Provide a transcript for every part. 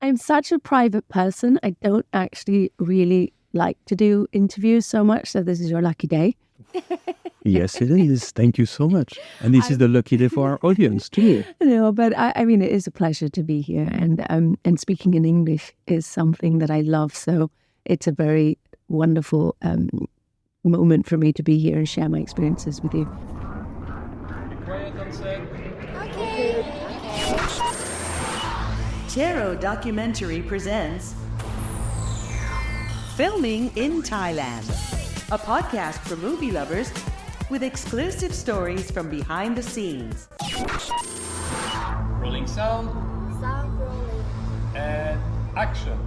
I'm such a private person. I don't actually really like to do interviews so much. So this is your lucky day. Yes, it is. Thank you so much. And this is the lucky day for our audience too. No, but I mean, it is a pleasure to be here. And speaking in English is something that I love. So it's a very wonderful moment for me to be here and share my experiences with you. Be quiet on set. Chero Documentary presents Filming in Thailand, a podcast for movie lovers with exclusive stories from behind the scenes. Rolling sound. Sound rolling. And action.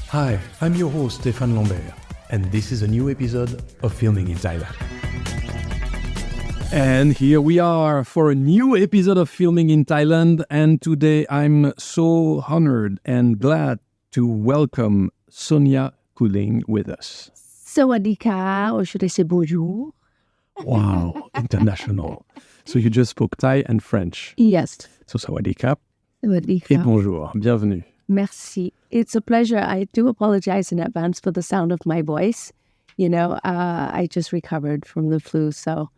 Hi, I'm your host, Stéphane Lambert, and this is a new episode of Filming in Thailand. And here we are for a new episode of Filming in Thailand, and today I'm so honored and glad to welcome Sonia Couling with us. Sawadee, or should I say bonjour? Wow, international. So you just spoke Thai and French. Yes. So sawadee ka Sawadee. et bonjour. Bienvenue. Merci. It's a pleasure. I do apologize in advance for the sound of my voice. You know, I just recovered from the flu, so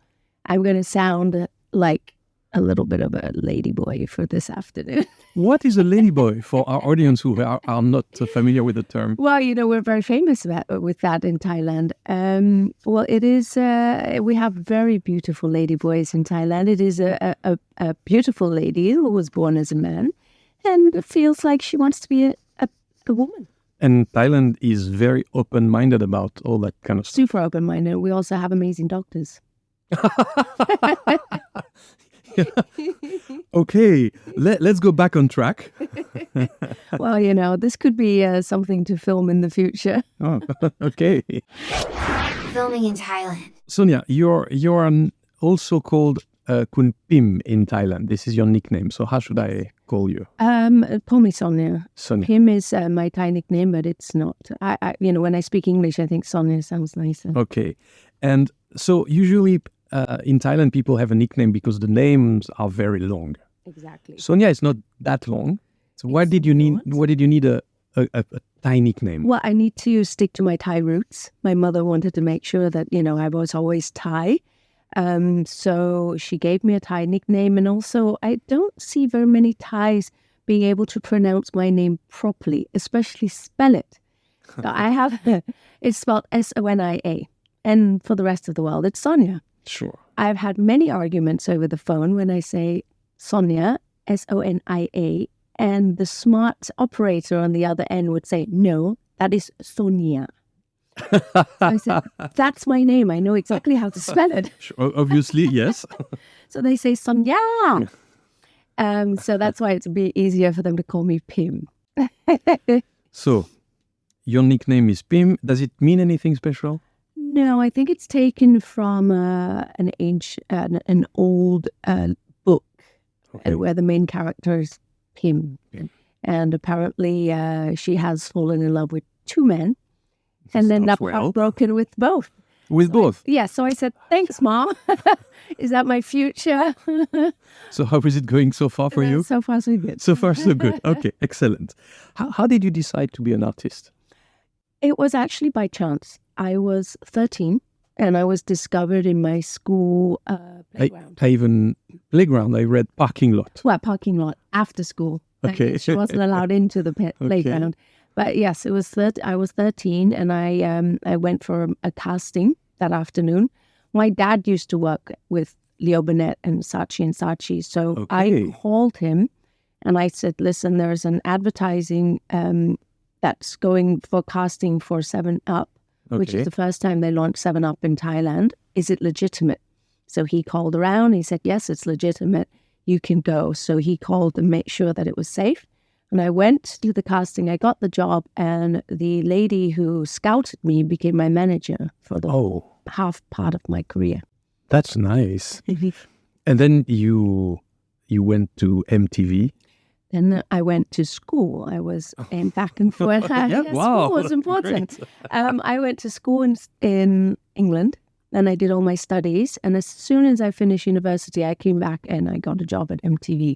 I'm going to sound like a little bit of a ladyboy for this afternoon. What is a ladyboy for our audience who are not familiar with the term? Well, you know, we're very famous with that in Thailand. Well, it is, we have very beautiful ladyboys in Thailand. It is a beautiful lady who was born as a man and feels like she wants to be a woman. And Thailand is very open-minded about all that kind of stuff. Super open-minded. We also have amazing doctors. Okay, let's go back on track. Well, you know, this could be something to film in the future. Oh, okay. Filming in Thailand. Sonia, you're also called Kun Pim in Thailand. This is your nickname. So how should I call you? Call me Sonia. Sonia. Pim is my Thai nickname, but it's not. I you know, when I speak English, I think Sonia sounds nicer. Okay. And so usually in Thailand, people have a nickname because the names are very long. Exactly. Sonia is not that long. So why did you need a Thai nickname? Well, I need to stick to my Thai roots. My mother wanted to make sure that, you know, I was always Thai. So she gave me a Thai nickname. And also, I don't see very many Thais being able to pronounce my name properly, especially spell it. So I have, it's spelled Sonia. And for the rest of the world, it's Sonia. Sure. I've had many arguments over the phone when I say Sonia, Sonia, and the smart operator on the other end would say, no, that is Sonia. So I said, that's my name. I know exactly how to spell it. Sure. Obviously, yes. So they say Sonia. So that's why it's a bit easier for them to call me Pim. So, your nickname is Pim. Does it mean anything special? No, I think it's taken from an old book where the main character is Pim. Okay. And apparently she has fallen in love with two men and ended up heartbroken with both. With both? Yeah, so I said, thanks, Mom. Is that my future? So how is it going so far for you? So far, so good. So far, so good. Okay, excellent. How did you decide to be an artist? It was actually by chance. I was 13 and I was discovered in my school playground. I read parking lot. Well, parking lot after school. Okay. She wasn't allowed into the playground. But yes, it was I was 13 and I went for a casting that afternoon. My dad used to work with Leo Burnett and Saatchi. So I called him and I said, listen, there's an advertising that's going for casting for 7-Up. Which is the first time they launched 7-Up in Thailand. Is it legitimate? So he called around. He said, yes, it's legitimate. You can go. So he called to make sure that it was safe. And I went to the casting. I got the job. And the lady who scouted me became my manager for the half part of my career. That's nice. And then you went to MTV. Then I went to school. I was back and forth. School was important. I went to school in England, and I did all my studies. And as soon as I finished university, I came back and I got a job at MTV.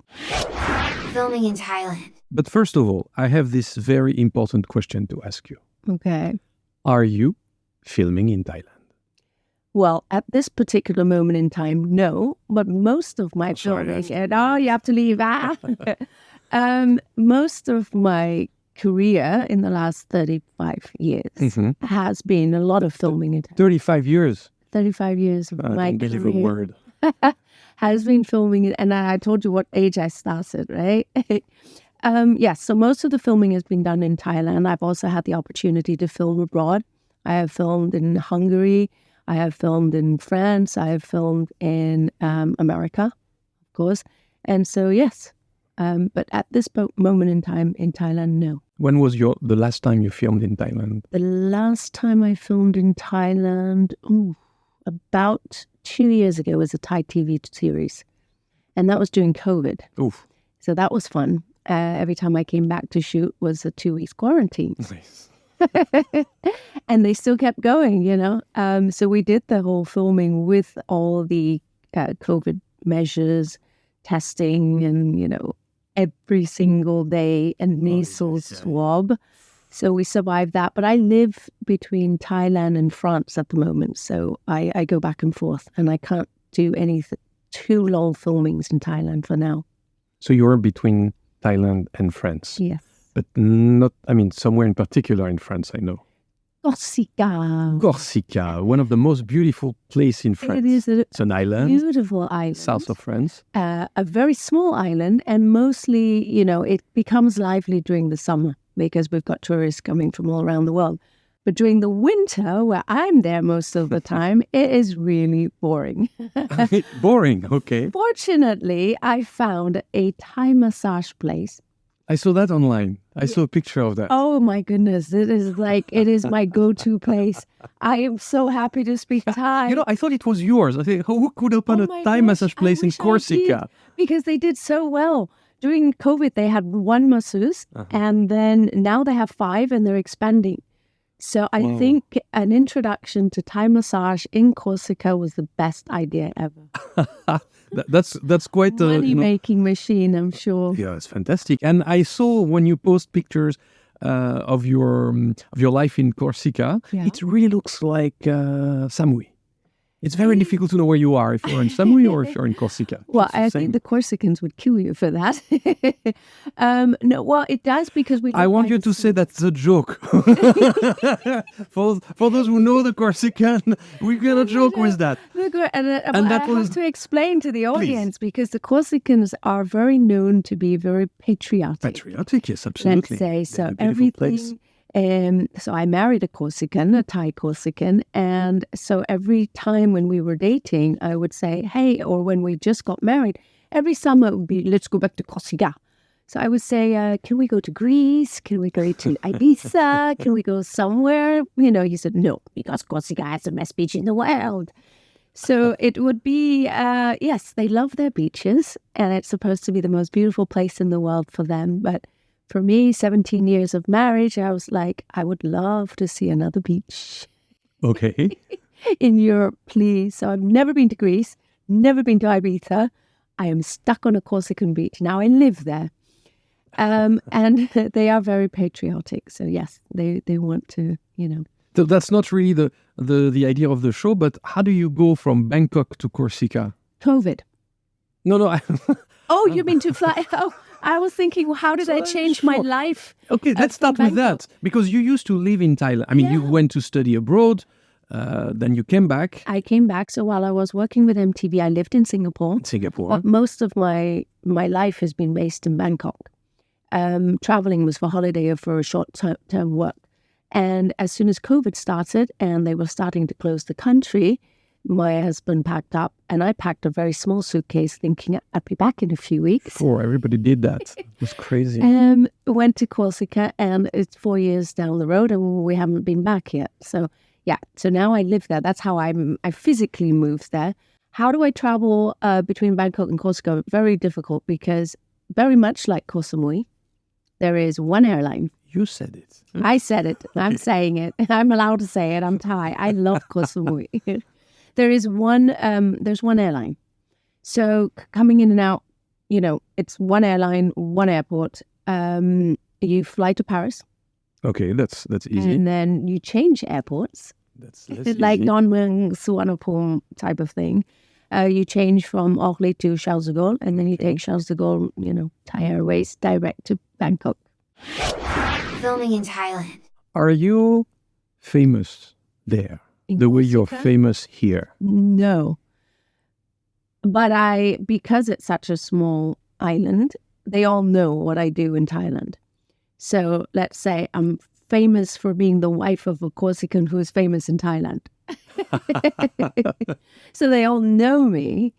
Filming in Thailand. But first of all, I have this very important question to ask you. Okay. Are you filming in Thailand? Well, at this particular moment in time, no. But most of my filming, you have to leave. Most of my career in the last 35 years has been a lot of filming in Thailand. 35 years. 35 years of my I don't believe a career word. has been filming it. And I told you what age I started, right? Yes, so most of the filming has been done in Thailand. I've also had the opportunity to film abroad. I have filmed in Hungary. I have filmed in France. I have filmed in America, of course. And so, yes. But at this moment in time in Thailand, no. When was the last time you filmed in Thailand? The last time I filmed in Thailand, about 2 years ago, was a Thai TV series. And that was during COVID. Oof. So that was fun. Every time I came back to shoot was a 2 weeks quarantine. Nice. And they still kept going, So we did the whole filming with all the COVID measures, testing and, every single day and nasal swab. So we survived that. But I live between Thailand and France at the moment. So I go back and forth and I can't do any too long filmings in Thailand for now. So you're between Thailand and France? Yes. But somewhere in particular in France, I know. Corsica, one of the most beautiful places in France. It is it's an island. Beautiful island. South of France. A very small island, and mostly, it becomes lively during the summer because we've got tourists coming from all around the world. But during the winter, where I'm there most of the time, it is really boring. Boring, okay. Fortunately, I found a Thai massage place. I saw that online. I saw a picture of that. Oh my goodness. It is my go-to place. I am so happy to speak Thai. I thought it was yours. I think, who could open a Thai massage place in Corsica? Because they did so well. During COVID, they had one masseuse, and then now they have 5 and they're expanding. So I think an introduction to Thai massage in Corsica was the best idea ever. That's quite a money-making machine, I'm sure. Yeah, it's fantastic. And I saw when you post pictures of your life in Corsica, it really looks like Samui. It's very difficult to know where you are, if you're in Samui or if you're in Corsica. Well, I think the Corsicans would kill you for that. No, well, it does because we... I want you to say that's a joke. For those who know the Corsican, we're going to joke with that. And I have to explain to the audience because the Corsicans are very known to be very patriotic. Patriotic, yes, absolutely. Let's say so. Everything... So I married a Corsican, a Thai Corsican. And so every time when we were dating, I would say, hey, or when we just got married, every summer it would be, let's go back to Corsica. So I would say, can we go to Greece? Can we go to Ibiza? Can we go somewhere? He said, no, because Corsica has the best beach in the world. So it would be, yes, they love their beaches. And it's supposed to be the most beautiful place in the world for them. But for me, 17 years of marriage, I was like, I would love to see another beach. Okay. In Europe, please. So I've never been to Greece, never been to Ibiza. I am stuck on a Corsican beach. Now I live there. And they are very patriotic. So yes, they want to, So that's not really the idea of the show, but how do you go from Bangkok to Corsica? COVID. No. Oh, you mean to fly? Oh, I was thinking, well, how did I change my life? Okay, let's start with that. Because you used to live in Thailand. You went to study abroad, then you came back. I came back. So while I was working with MTV, I lived in Singapore. But most of my life has been based in Bangkok. Traveling was for holiday or for a short-term work. And as soon as COVID started and they were starting to close the country, my husband packed up and I packed a very small suitcase thinking I'd be back in a few weeks. Everybody did that. It was crazy. Went to Corsica and it's 4 years down the road and we haven't been back yet. So so now I live there. That's how I physically moved there. How do I travel between Bangkok and Corsica? Very difficult because very much like Koh Samui, there is one airline. You said it. I said it. I'm saying it. I'm allowed to say it. I'm Thai. I love Koh Samui. There's one airline. So coming in and out, it's one airline, one airport. You fly to Paris. Okay, that's easy. And then you change airports. That's like easy. Dongmyeong, Suvarnabhumi type of thing. You change from Olay to Charles de Gaulle, and then you take Charles de Gaulle, Thai Airways, direct to Bangkok. Filming in Thailand. Are you famous there? In the way you're Corsica? famous here? No. But because it's such a small island, they all know what I do in Thailand. So let's say I'm famous for being the wife of a Corsican who is famous in Thailand. So they all know me.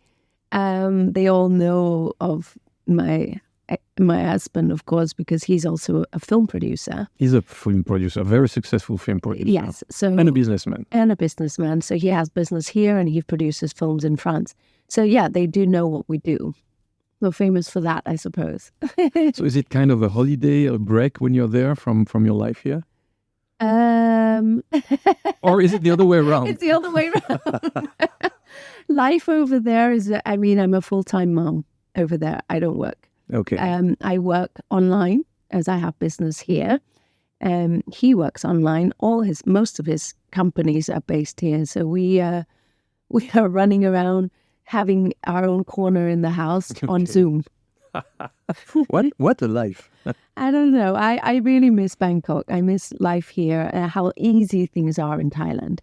They all know of my husband, of course, because he's also a film producer. He's a film producer, a very successful film producer. Yes. And a businessman. And a businessman. So he has business here and he produces films in France. So yeah, they do know what we do. We're famous for that, I suppose. So is it kind of a holiday, a break when you're there from your life here? Or is it the other way around? It's the other way around. Life over there is, I'm a full-time mom over there. I don't work. Okay. I work online as I have business here. He works online. Most of his companies are based here. So we are running around having our own corner in the house on Zoom. What a life. I don't know. I really miss Bangkok. I miss life here, how easy things are in Thailand.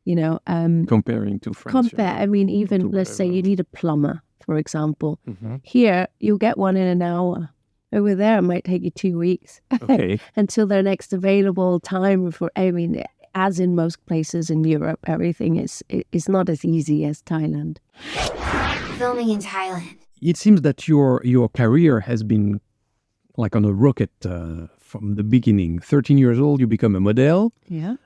Comparing to France. Even let's say you need a plumber, for example. Mm-hmm. Here, you'll get one in an hour. Over there, it might take you 2 weeks Okay. until their next available time. As in most places in Europe, everything is not as easy as Thailand. Filming in Thailand. It seems that your career has been like on a rocket from the beginning. 13 years old, you become a model. Yeah.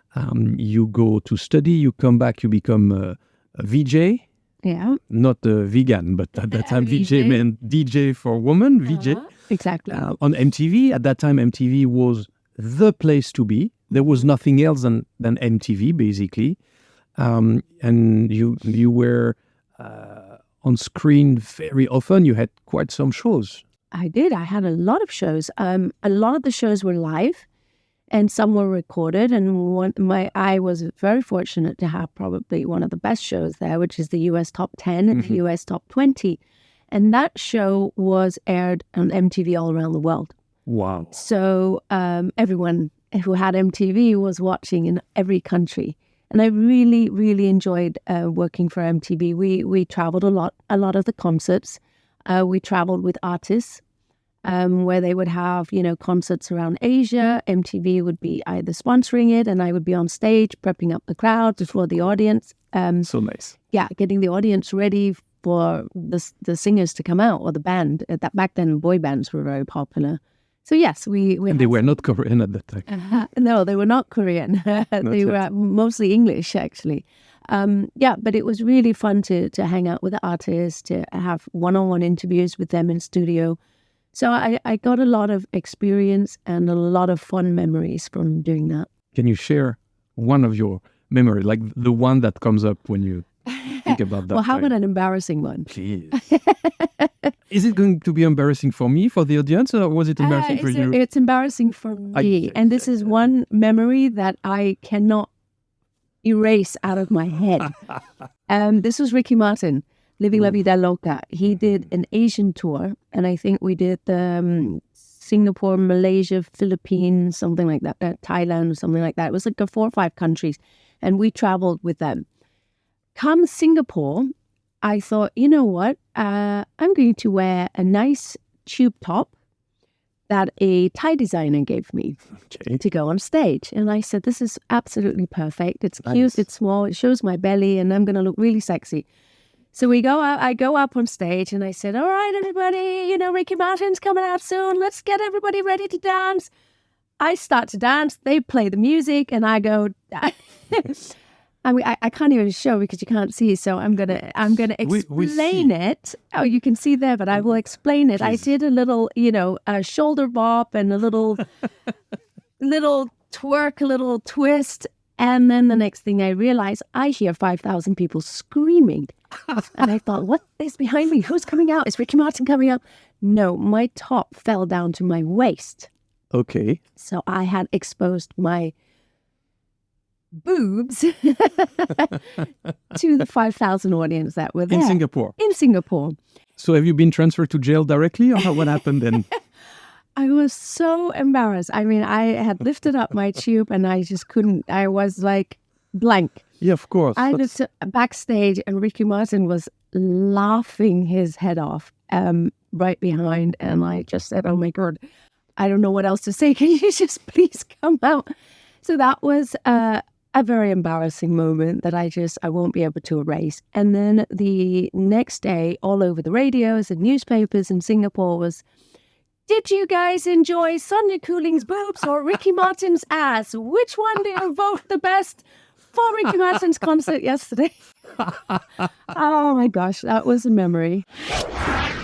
You go to study, you come back, you become a VJ. Yeah. Not a vegan, but at that time VJ VJ. meant DJ for women, VJ. Exactly. On MTV, at that time MTV was the place to be. There was nothing else than MTV, basically. And you were on screen very often. You had quite some shows. I did. I had a lot of shows. A lot of the shows were live and some were recorded. And I was very fortunate to have probably one of the best shows there, which is the US Top 10 and the US Top 20. And that show was aired on MTV all around the world. Wow. So everyone who had MTV was watching in every country. And I really, really enjoyed working for MTV. We traveled a lot of the concerts. We traveled with artists where they would have, concerts around Asia. MTV would be either sponsoring it and I would be on stage prepping up the crowd before the audience. So nice. Yeah, getting the audience ready for the singers to come out or the band. Back then, boy bands were very popular. So yes, we And they were not Korean at that time. No, they were not Korean. They were mostly English, actually. But it was really fun to hang out with the artists, to have one-on-one interviews with them in studio. So I got a lot of experience and a lot of fun memories from doing that. Can you share one of your memories, like the one that comes up when you think about that? Well, how time? about an embarrassing one? Please. Is it going to be embarrassing for me, for the audience, or was it embarrassing for you? It's embarrassing for me. And this is one memory that I cannot erase out of my head. This was Ricky Martin, Living La Vida Loca. He did an Asian tour, and I think we did Singapore, Malaysia, Philippines, something like that, Thailand, something like that. It was like 4 or 5 countries, and we traveled with them. Come Singapore, I thought, you know what? I'm going to wear a nice tube top that a Thai designer gave me to go on stage. And I said, this is absolutely perfect. It's cute, it's small, it shows my belly, and I'm going to look really sexy. So I go up on stage and I said, all right, everybody, Ricky Martin's coming out soon. Let's get everybody ready to dance. I start to dance. They play the music and I go... I can't even show because you can't see, so I'm gonna explain it. Oh, you can see there, but I will explain it. Please. I did a little, a shoulder bop and a little twerk, a little twist, And then the next thing I realized, I hear 5,000 people screaming. And I thought, what is behind me? Who's coming out? Is Ricky Martin coming out? No, my top fell down to my waist. Okay. So I had exposed my boobs to the 5,000 audience that were there. In Singapore? In Singapore. So have you been transferred to jail directly, or what happened then? I was so embarrassed. I mean, I had lifted up my tube and I just couldn't. I was like blank. Yeah, of course. I looked backstage and Ricky Martin was laughing his head off right behind. And I just said, oh my God, I don't know what else to say. Can you just please come out? So that was a very embarrassing moment that I won't be able to erase. And then the next day, all over the radios and newspapers in Singapore was, did you guys enjoy Sonia Cooling's boobs or Ricky Martin's ass? Which one do you vote the best for Ricky Martin's concert yesterday? Oh my gosh, that was a memory.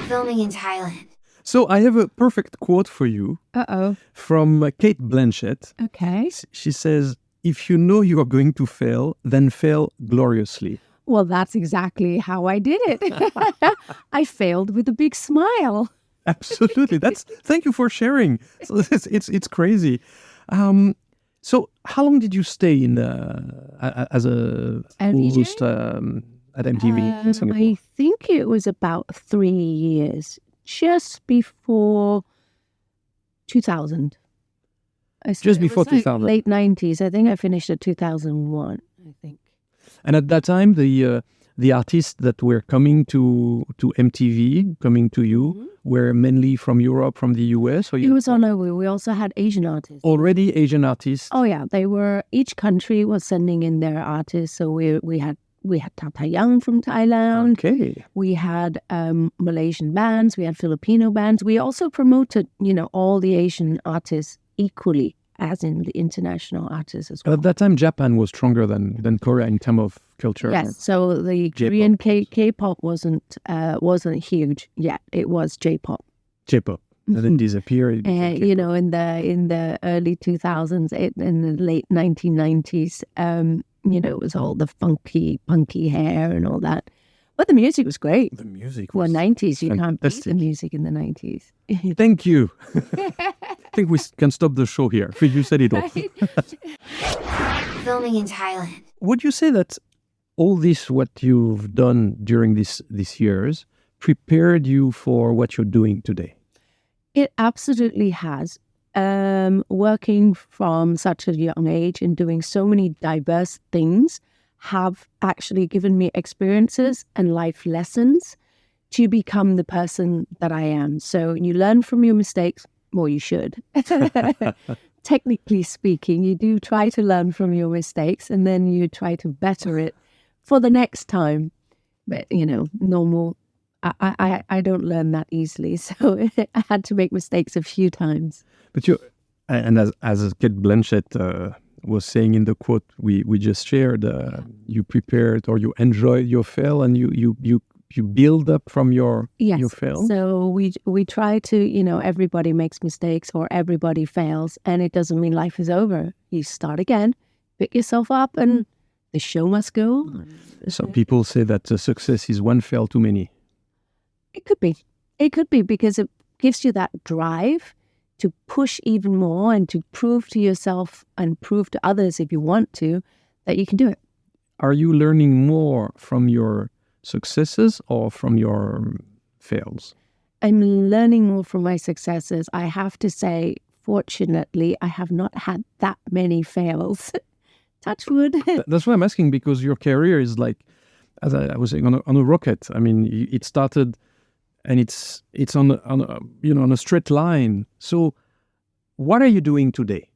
Filming in Thailand. So I have a perfect quote for you. Uh-oh. From Kate Blanchett. Okay. She says, if you know you are going to fail, then fail gloriously. Well, that's exactly how I did it. I failed with a big smile. Absolutely. Thank you for sharing. So it's crazy. So how long did you stay in as a host at MTV in Singapore? I think it was about 3 years, just before 2000. Just before 2000. Late 90s. I think I finished at 2001, I think. And at that time, the artists that were coming to MTV, coming to you, were mainly from Europe, from the US? Or It was all over. We also had Asian artists. Already Asian artists? Oh, yeah. Each country was sending in their artists. So we had Tata Young from Thailand. Okay. We had Malaysian bands. We had Filipino bands. We also promoted, all the Asian artists equally, as in the international artists as well. At that time, Japan was stronger than Korea in terms of culture. Yes, so the Korean K-pop wasn't huge yet. It was J-pop. J-pop. And then disappeared. In the early 2000s, in the late 1990s, it was all the funky, punky hair and all that. But the music was great. The music was 90s, you fantastic. can't beat the music in the 90s. Thank you. I think we can stop the show here. You said it all. Filming in Thailand. Would you say that all this, what you've done during these years, prepared you for what you're doing today? It absolutely has. Working from such a young age and doing so many diverse things have actually given me experiences and life lessons to become the person that I am. So you learn from your mistakes. Well, you should. Technically speaking, you do try to learn from your mistakes and then you try to better it for the next time. But, normal. I don't learn that easily. So I had to make mistakes a few times. But as Kate Blanchett was saying in the quote we just shared, you prepared or you enjoyed your fail and you build up from your fail. So we try to, everybody makes mistakes or everybody fails, and it doesn't mean life is over. You start again, pick yourself up, and the show must go on. Some people say that success is one fail too many. It could be because it gives you that drive to push even more and to prove to yourself and prove to others, if you want to, that you can do it. Are you learning more from your successes or from your fails? I'm learning more from my successes. I have to say, fortunately, I have not had that many fails. Touch wood. That's why I'm asking, because your career is like, as I was saying, on a rocket. I mean, it started and it's on a straight line. So what are you doing today?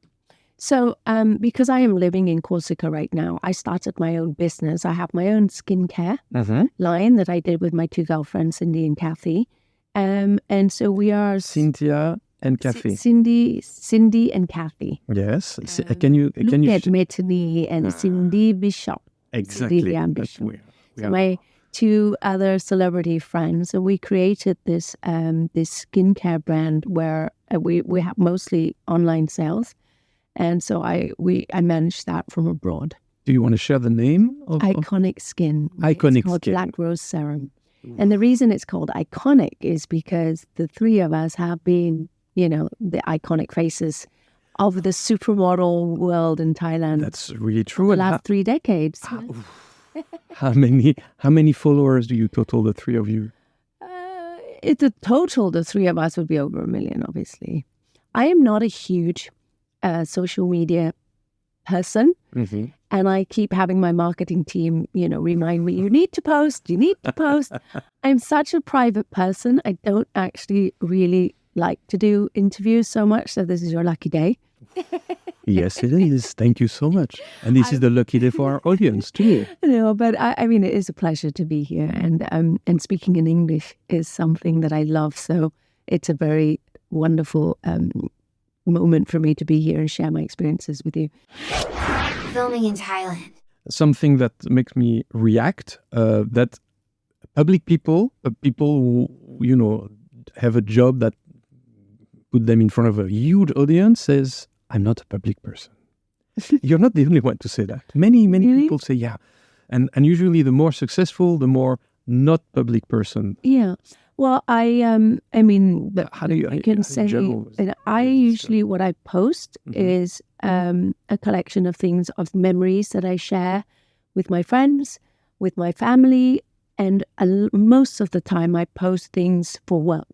So because I am living in Corsica right now, I started my own business. I have my own skincare line that I did with my two girlfriends, Cindy and Kathy. And so we are... Cynthia and Kathy. Cindy and Kathy. Yes. Can you Look at Metany and Cindy Bishop. Exactly. Cindy and Bishop. So my two other celebrity friends, and we created this skincare brand where we have mostly online sales. And so I managed that from abroad. Do you want to share the name of Iconic Skin. Iconic It's called Skin. Black Rose Serum. And the reason it's called iconic is because the three of us have been, the iconic faces of the supermodel world in Thailand. That's really true. The And last 3 decades. how many followers do you total, the three of you? The total, the three of us would be over 1 million, obviously. I am not a huge social media person. Mm-hmm. And I keep having my marketing team, remind me, you need to post. I'm such a private person. I don't actually really like to do interviews so much. So this is your lucky day. Yes, it is. Thank you so much. And this is the lucky day for our audience too. No, but I mean, it is a pleasure to be here. And speaking in English is something that I love. So it's a very wonderful moment for me to be here and share my experiences with you. Filming in Thailand. Something that makes me react, that public people who, have a job that put them in front of a huge audience says, I'm not a public person. You're not the only one to say that. Many Really? people say, yeah. And usually the more successful, the more not public person. Yeah. Well, How do you juggle with I this usually, what I post is a collection of things, of memories that I share with my friends, with my family, and most of the time I post things for work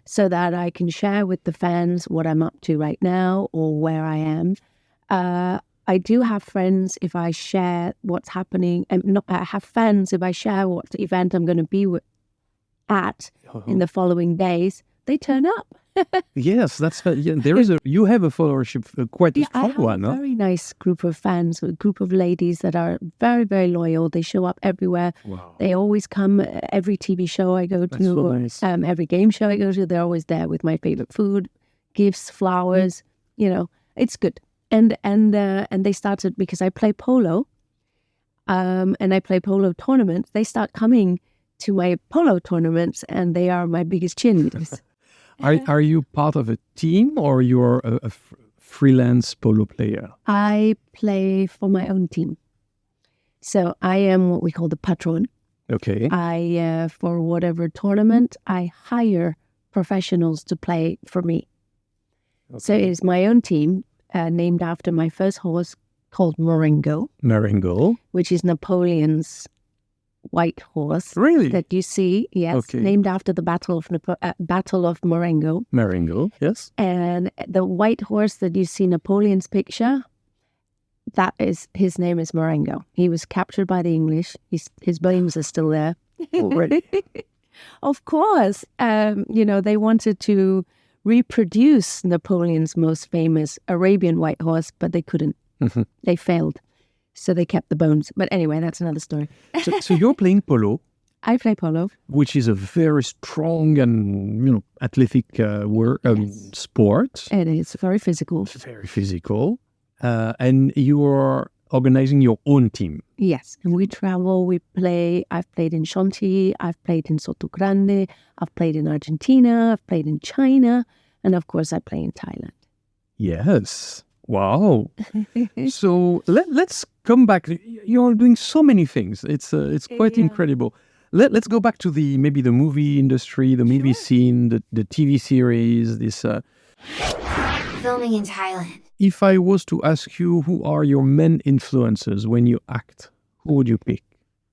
so that I can share with the fans what I'm up to right now or where I am. I do have friends if I share what's happening, and I have fans if I share what event I'm going to be at in the following days, they turn up. Yes, that's you have a followership, quite a strong I have one. a very nice group of fans, a group of ladies that are very, very loyal. They show up everywhere. Wow. They always come every TV show I go to, That's so nice. every game show I go to. They're always there with my favorite food, gifts, flowers. It's good. And they started because I play polo, and I play polo tournaments. They start coming to my polo tournaments, and they are my biggest cheerleaders. Are you part of a team or you're a freelance polo player? I play for my own team. So I am what we call the patron. Okay. For whatever tournament, I hire professionals to play for me. Okay. So it is my own team, named after my first horse called Marengo, which is Napoleon's white horse. Really? That you see, yes, Okay. named after the Battle of Marengo. Marengo, yes. And the white horse that you see Napoleon's picture, his name is Marengo. He was captured by the English. His bones are still there. Already. Of course. They wanted to reproduce Napoleon's most famous Arabian white horse, but they couldn't. Mm-hmm. They failed. So they kept the bones. But anyway, that's another story. So you're playing polo, I play polo. which is a very strong and athletic sport. It is very physical. Very physical. And you are organizing your own team. Yes. And we travel, we play. I've played in Shanti, I've played in Soto Grande, I've played in Argentina, I've played in China, and of course I play in Thailand. Yes. Wow. So let's come back. You're doing so many things. It's quite incredible. Let's go back to the movie industry, the movie scene, the TV series. Filming in Thailand. If I was to ask you who are your main influences when you act, who would you pick?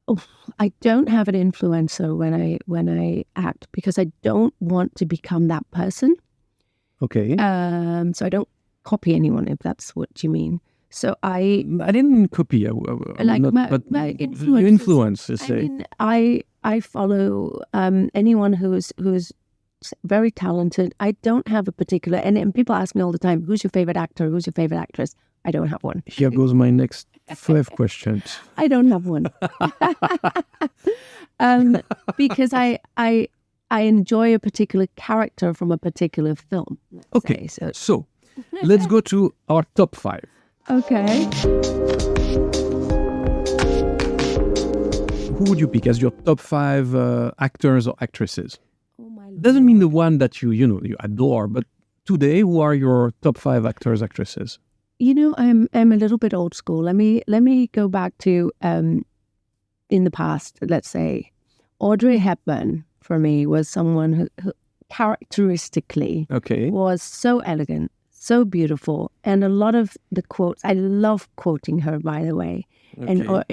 Oh, I don't have an influencer when I act because I don't want to become that person. Okay. So I don't copy anyone, if that's what you mean. So I didn't copy. my influence. Influence, let's say. I follow anyone who's very talented. I don't have a particular, and people ask me all the time, who's your favorite actor? Who's your favorite actress? I don't have one. Here goes my next 5 questions. I don't have one. Because I enjoy a particular character from a particular film. Okay, say. so let's go to our top 5. Okay. Who would you pick as your top 5 actors or actresses? Oh my Doesn't mean the one that you adore, but today, who are your top 5 actors, actresses? I'm a little bit old school. Let me go back to in the past. Let's say Audrey Hepburn for me was someone who characteristically was so elegant, so beautiful, and a lot of the quotes. I love quoting her, by the way. And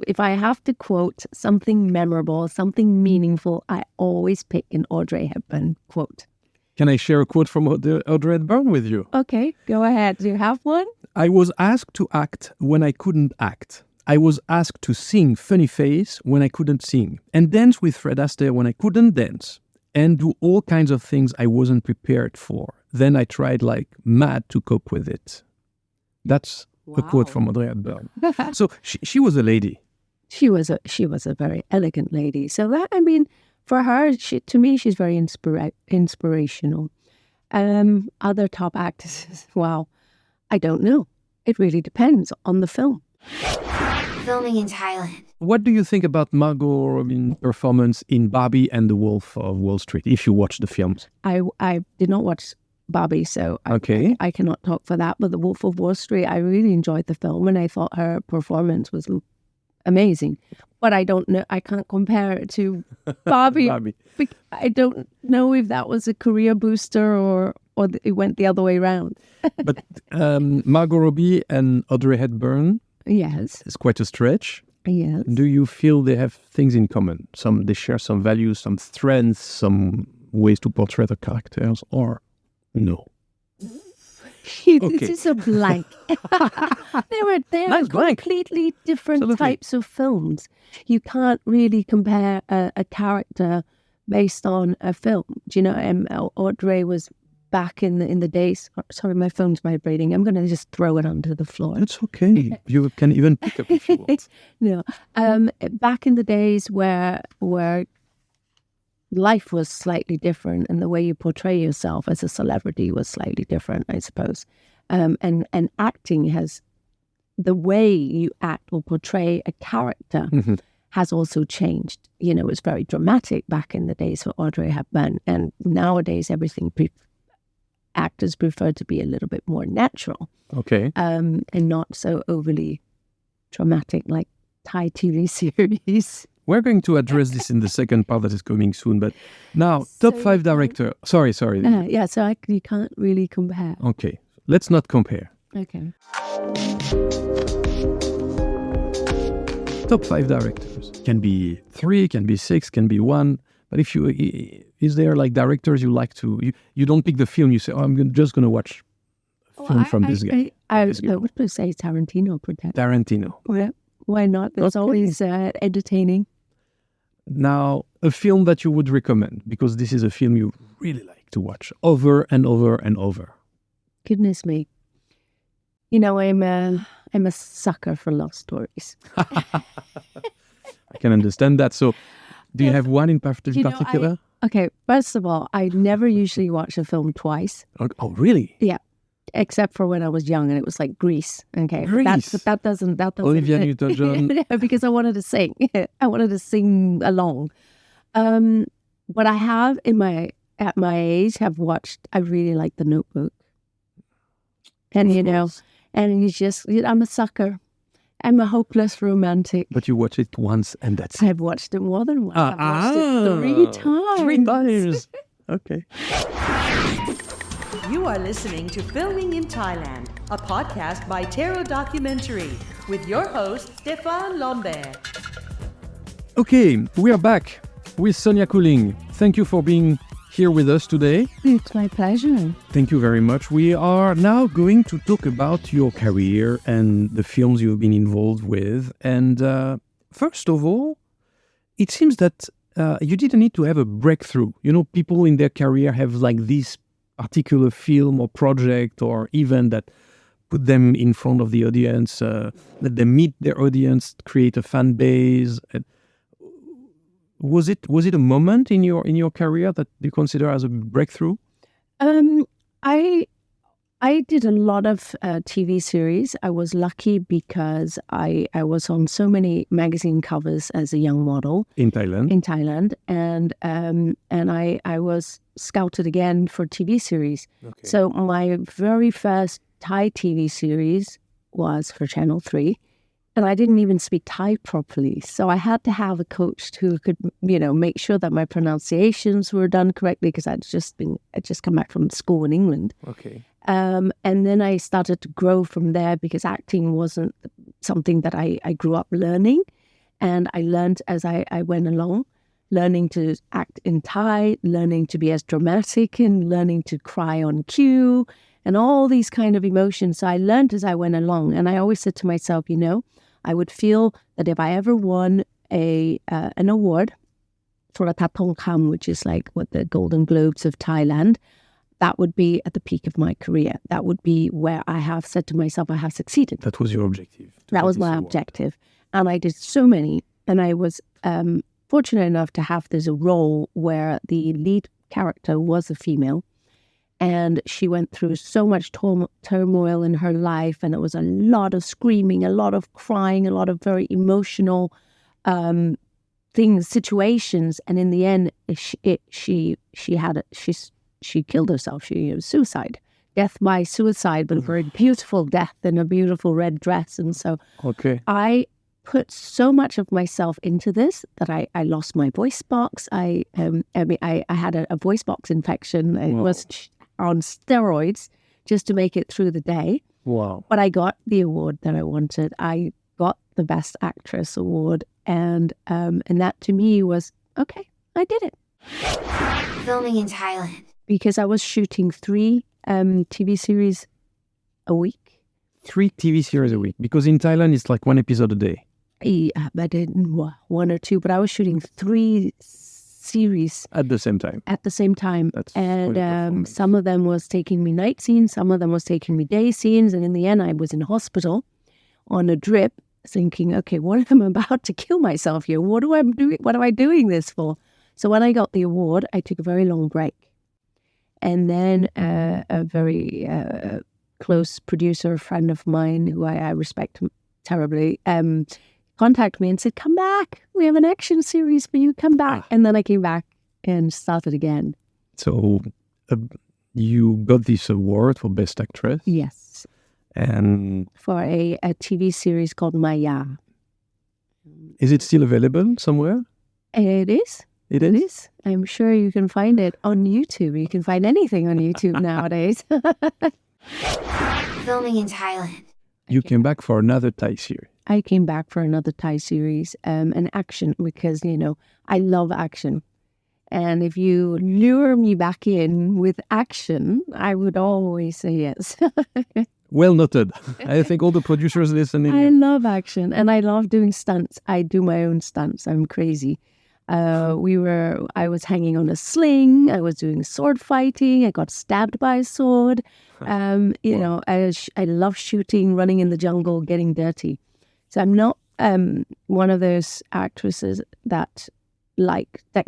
if I have to quote something memorable, something meaningful, I always pick an Audrey Hepburn quote. Can I share a quote from Audrey Hepburn with you? Okay, go ahead. Do you have one? I was asked to act when I couldn't act. I was asked to sing funny face when I couldn't sing, and dance with Fred Astaire when I couldn't dance, and do all kinds of things I wasn't prepared for. Then I tried like mad to cope with it. That's a quote from Audrey Hepburn. So she was a lady. She was a very elegant lady. So that, I mean, for her, to me, she's very inspirational. Other top actresses, wow, I don't know. It really depends on the film. Filming in Thailand. What do you think about Margot Robbie's performance in Barbie and the Wolf of Wall Street, if you watched the films? I did not watch Barbie, so I cannot talk for that. But The Wolf of Wall Street, I really enjoyed the film, and I thought her performance was amazing. But I don't know, I can't compare it to Barbie. I don't know if that was a career booster or it went the other way around. But Margot Robbie and Audrey Hepburn, yes, it's quite a stretch. Yes. Do you feel they have things in common? They share some values, some strengths, some ways to portray the characters, or no? This is a blank. They are completely different types of films. You can't really compare a character based on a film. Do you know? Audrey was back in the days. Sorry, my phone's vibrating. I'm going to just throw it onto the floor. It's okay. You can even pick up if you want. No, back in the days where life was slightly different, and the way you portray yourself as a celebrity was slightly different, I suppose. And acting has, the way you act or portray a character has also changed. You know, it's very dramatic back in the days for Audrey Hepburn, and nowadays actors prefer to be a little bit more natural. Okay. And not so overly dramatic like Thai TV series. We're going to address this in the second part that is coming soon. But now, top 5 director. Sorry. So you can't really compare. Okay. Let's not compare. Okay. Top 5 directors. Can be 3, can be 6, can be 1. But is there like directors you like to, you don't pick the film, you say, I'm just going to watch a film from this guy. I would say Tarantino. Tarantino. Yeah. Why not? That's always entertaining. Now, a film that you would recommend, because this is a film you really like to watch over and over and over. Goodness me. You know, I'm a sucker for love stories. I can understand that. So, do you have one in particular? Okay, first of all, I never usually watch a film twice. Oh, really? Yeah. Except for when I was young, and it was like Grease. Okay, Grease. That doesn't. Olivia Newton-John. Because I wanted to sing. I wanted to sing along. But I have at my age have watched. I really like The Notebook, and I'm a sucker. I'm a hopeless romantic. But you watch it once, and that's it. I've watched it more than once. I've watched it 3 times. 3 times. Okay. You are listening to Filming in Thailand, a podcast by Tarot Documentary, with your host, Stéphane Lambert. Okay, we are back with Sonia Couling. Thank you for being here with us today. It's my pleasure. Thank you very much. We are now going to talk about your career and the films you've been involved with. And first of all, it seems that you didn't need to have a breakthrough. You know, people in their career have like this particular film or project or event that put them in front of the audience, let them meet their audience, create a fan base. Was it a moment in your career that you consider as a breakthrough? I did a lot of TV series. I was lucky because I was on so many magazine covers as a young model in Thailand, and I was scouted again for TV series. Okay. So my very first Thai TV series was for Channel 3. And I didn't even speak Thai properly. So I had to have a coach who could, make sure that my pronunciations were done correctly because I'd just come back from school in England. Okay. And then I started to grow from there because acting wasn't something that I grew up learning. And I learned as I went along, learning to act in Thai, learning to be as dramatic and learning to cry on cue and all these kind of emotions. So I learned as I went along. And I always said to myself, I would feel that if I ever won an award for a Tatong Kam, which is like what the Golden Globes of Thailand, that would be at the peak of my career. That would be where I have said to myself, I have succeeded. That was your objective. That was my objective. And I did so many. And I was fortunate enough to have this role where the lead character was a female. And she went through so much turmoil in her life. And it was a lot of screaming, a lot of crying, a lot of very emotional situations. And in the end, she killed herself. It was suicide, death by suicide, but a very beautiful death in a beautiful red dress. And so I put so much of myself into this that I lost my voice box. I had a voice box infection. It was on steroids just to make it through the day. Wow. But I got the award that I wanted. I got the Best Actress award. And that to me was, okay, I did it. Filming in Thailand. Because I was shooting 3 TV series a week. 3 TV series a week? Because in Thailand, it's like 1 episode a day. Yeah, I did 1 or 2, but I was shooting 3 series at the same time. That's and some of them was taking me night scenes, some of them was taking me day scenes, and in the end I was in hospital on a drip thinking, okay, what am I about to kill myself here? What am I doing this for? So when I got the award, I took a very long break, and then a very close producer, a friend of mine who I respect terribly, contacted me and said, come back. We have an action series for you. Come back. And then I came back and started again. So you got this award for Best Actress? Yes. And for a TV series called Maya. Is it still available somewhere? It is. It is? I'm sure you can find it on YouTube. You can find anything on YouTube nowadays. Filming in Thailand. You came back for another Thai series. I came back for another Thai series, and action, because, I love action. And if you lure me back in with action, I would always say yes. Well noted. I think all the producers listening. I love action, and I love doing stunts. I do my own stunts. I'm crazy. I was hanging on a sling. I was doing sword fighting. I got stabbed by a sword. I love shooting, running in the jungle, getting dirty. So I'm not one of those actresses that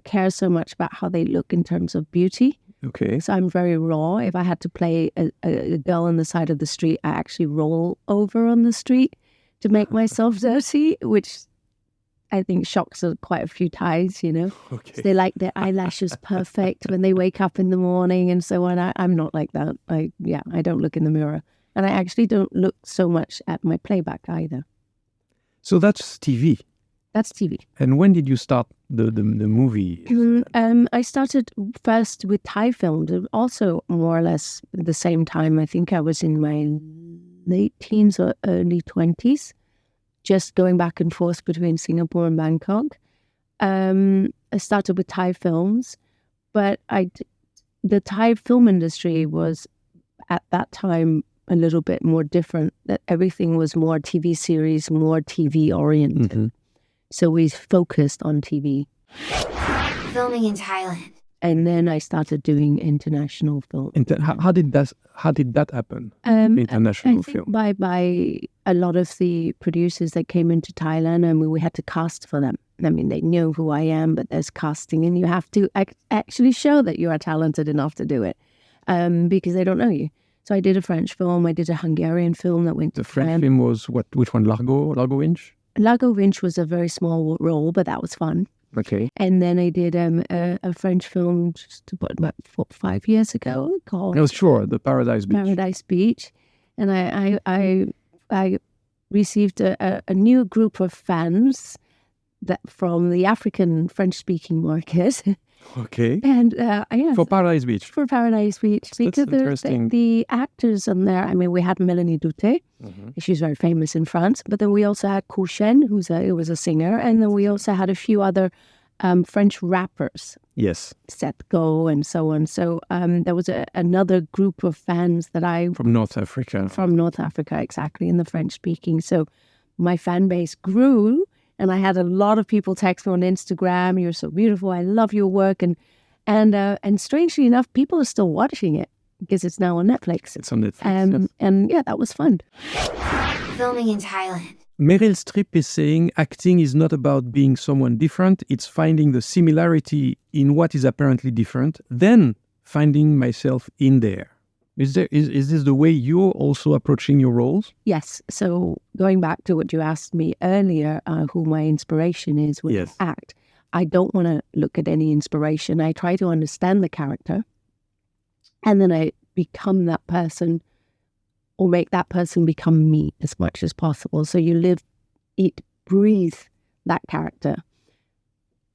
cares so much about how they look in terms of beauty. Okay. So I'm very raw. If I had to play a girl on the side of the street, I actually roll over on the street to make myself dirty, which I think shocks quite a few Thais, Okay. So they like their eyelashes perfect when they wake up in the morning and so on. I'm not like that. I don't look in the mirror. And I actually don't look so much at my playback either. So that's TV. That's TV. And when did you start the movie? I started first with Thai films, also more or less at the same time. I think I was in my late teens or early 20s, just going back and forth between Singapore and Bangkok. I started with Thai films, but the Thai film industry was at that time a little bit more different, that everything was more TV series, more TV oriented. Mm-hmm. So we focused on TV. Filming in Thailand. And then I started doing international film. How did that happen? International film. By a lot of the producers that came into Thailand, and we had to cast for them. I mean, they know who I am, but there's casting, and you have to actually show that you are talented enough to do it, because they don't know you. So I did a French film. I did a Hungarian film that went to France. The French film was what? Which one? Largo Winch? Largo Winch was a very small role, but that was fun. Okay. And then I did a French film just about 5 years ago called... Oh, sure, the Paradise Beach. Paradise Beach. And I received a new group of fans that from the African French-speaking market. Okay. And yes, For Paradise Beach. for Paradise Beach, because interesting. the actors on there. I mean, we had Melanie Douté. She's very famous in France. But then we also had Courchen, who was a singer, and then we also had a few other French rappers. Yes. Seth Go and so on. So there was another group of fans that From North Africa. from North Africa, exactly, in the French speaking. So my fan base grew, and I had a lot of people text me on Instagram. You're so beautiful. I love your work, and strangely enough, people are still watching it because it's now on Netflix. It's on Netflix. Yes. And yeah, that was fun. Filming in Thailand. Meryl Streep is saying acting is not about being someone different. It's finding the similarity in what is apparently different, then finding myself in there. Is this the way you're also approaching your roles? Yes. So going back to what you asked me earlier, who my inspiration is when Yes. I act, I don't want to look at any inspiration. I try to understand the character, and then I become that person or make that person become me as much as possible. So you live, eat, breathe that character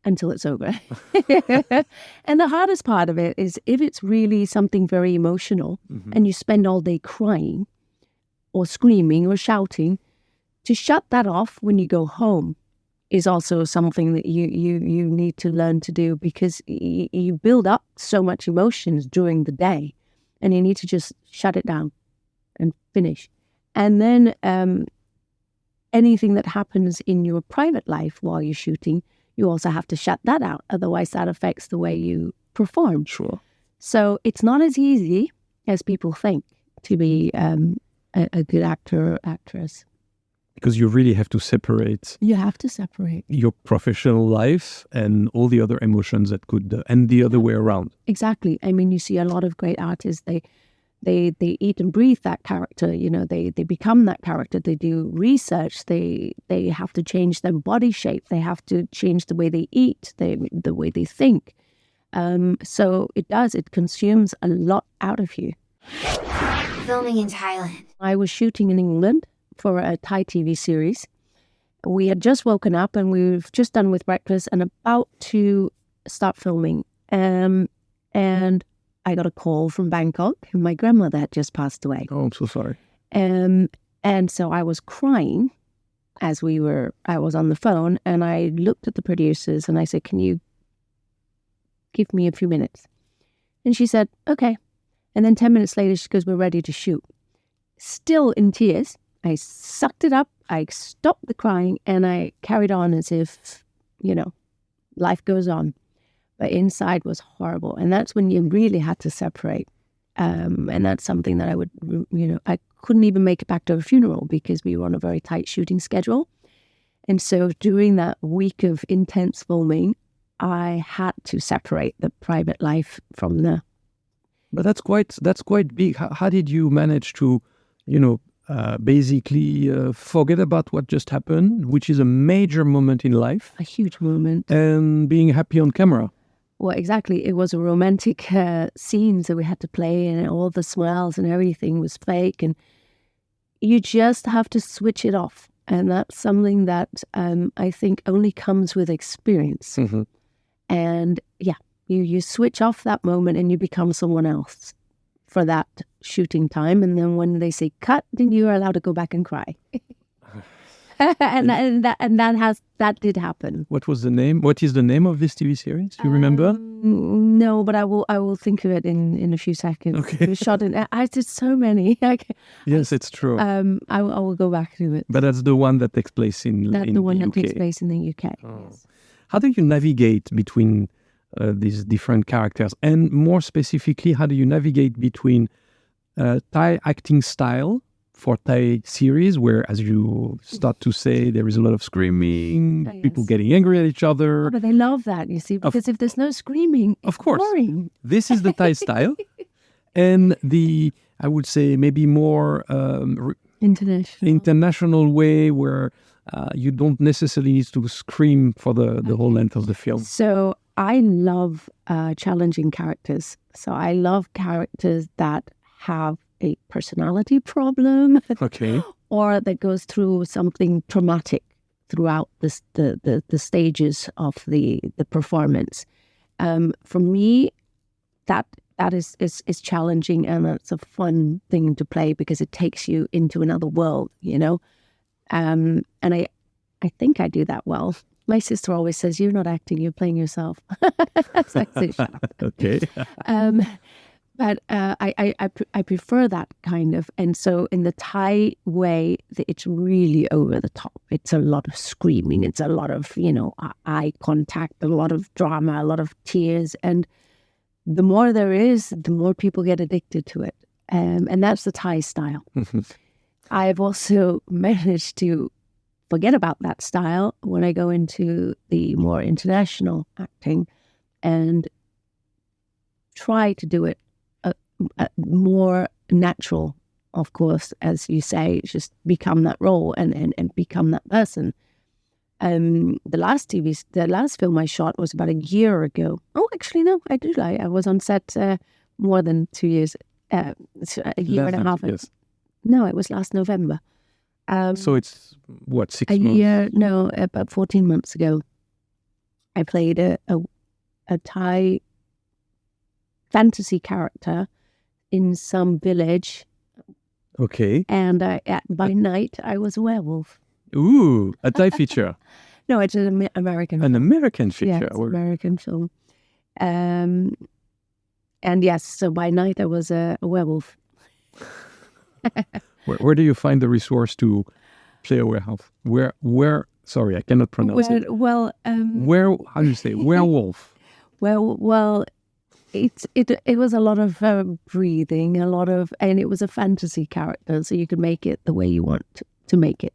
until it's over. And the hardest part of it is if it's really something very emotional and you spend all day crying or screaming or shouting, to shut that off when you go home is also something that you need to learn to do, because you build up so much emotions during the day and you need to just shut it down and finish. And then anything that happens in your private life while you're shooting, you also have to shut that out. Otherwise, that affects the way you perform. Sure. So it's not as easy as people think to be a good actor or actress. Because you really have to separate You have to separate. your professional life and all the other emotions that could, and the other way around. Exactly. I mean, you see a lot of great artists, they eat and breathe that character, you know, they become that character. They do research, they have to change their body shape, they have to change the way they eat, the way they think. So it consumes a lot out of you. Filming in Thailand. I was shooting in England for a Thai TV series. We had just woken up and we've just done with breakfast and about to start filming. And I got a call from Bangkok. My grandmother had just passed away. Oh, I'm so sorry. And so I was crying as I was on the phone, and I looked at the producers and I said, "Can you give me a few minutes?" And she said, "Okay." And then 10 minutes later, she goes, "We're ready to shoot." Still in tears, I sucked it up. I stopped the crying and I carried on as if, you know, life goes on. But inside was horrible. And that's when you really had to separate. And that's something that I would, I couldn't even make it back to a funeral because we were on a very tight shooting schedule. And so during that week of intense filming, I had to separate the private life from the... But that's quite big. How did you manage to, basically forget about what just happened, which is a major moment in life, A huge moment. and being happy on camera? Well, exactly. It was a romantic scene that we had to play, and all the smiles and everything was fake. And you just have to switch it off. And that's something that I think only comes with experience. Mm-hmm. And yeah, you switch off that moment and you become someone else for that shooting time. And then when they say cut, then you are allowed to go back and cry. and that did happen. What is the name of this TV series? Do you remember? No, but I will think of it in a few seconds. Okay. It was shot in. I did so many. Yes, it's true. I will go back to it. But that's the one that takes place in That's the one the that UK. takes place in the UK. Oh. Yes. How do you navigate between these different characters? And more specifically, how do you navigate between Thai acting style for Thai series, where, as you start to say, there is a lot of screaming, Oh, yes. people getting angry at each other. Oh, but they love that, you see, because if there's no screaming, Of it's course. boring. This is the Thai style. And I would say, maybe more international way where you don't necessarily need to scream for the whole length of the film. So I love challenging characters. So I love characters that have a personality problem, Okay. or that goes through something traumatic throughout the stages of the performance. For me, that is challenging, and it's a fun thing to play because it takes you into another world, and I think I do that well. My sister always says, "You're not acting; you're playing yourself." So I say, "Shut up." Okay. But I prefer that kind of, and so in the Thai way, it's really over the top. It's a lot of screaming. It's a lot of eye contact, a lot of drama, a lot of tears, and the more there is, the more people get addicted to it, and that's the Thai style. I've also managed to forget about that style when I go into the more international acting, and try to do it more natural, of course, as you say, just become that role and become that person. The last film I shot was about a year ago. Oh, actually, no, I do. I was on set more than 2 years, a year and a half. Yes. No, it was last November. So it's what, 6 a months? year? No, about 14 months ago. I played a Thai fantasy character in some village, Okay. and by night I was a werewolf. Ooh, a Thai feature. No, it's an American. An American Yeah, feature. it's an American film. And yes, so by night I was a werewolf. Where do you find the resource to play a werewolf? Where? Sorry, I cannot pronounce it. Well, How do you say werewolf? well, it was a lot of breathing, and it was a fantasy character, so you could make it the way you want to make it,